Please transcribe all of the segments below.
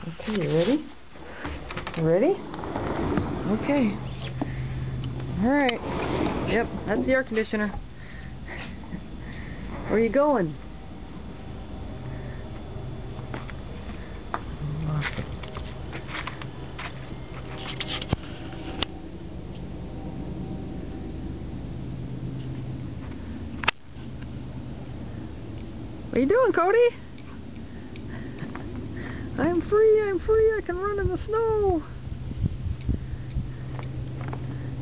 Okay, you ready? You ready? Okay. Alright. Yep, that's the air conditioner. Where are you going? Lost it. What are you doing, Cody? I'm free, I can run in the snow.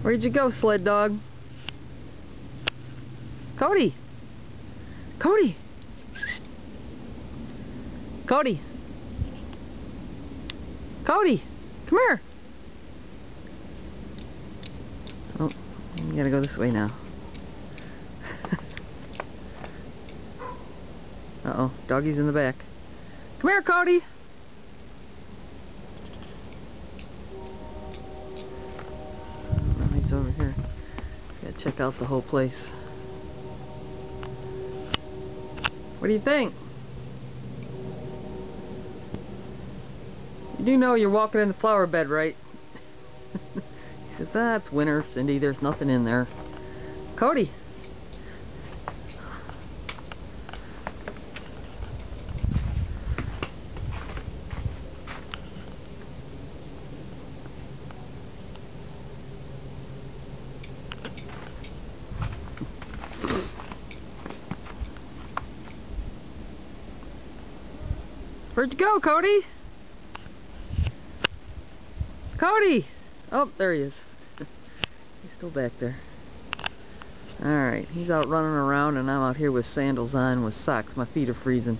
Where'd you go, sled dog? Cody! Cody! Cody! Cody! Come here! Oh, you gotta go this way now. Uh-oh, doggy's in the back. Come here, Cody! Oh, he's over here. Gotta check out the whole place. What do you think? You do know you're walking in the flower bed, right? He says, ah, it's winter, Cindy. There's nothing in there. Cody! Where'd you go, Cody? Cody! Oh, there he is. He's still back there. Alright, he's out running around and I'm out here with sandals on with socks. My feet are freezing.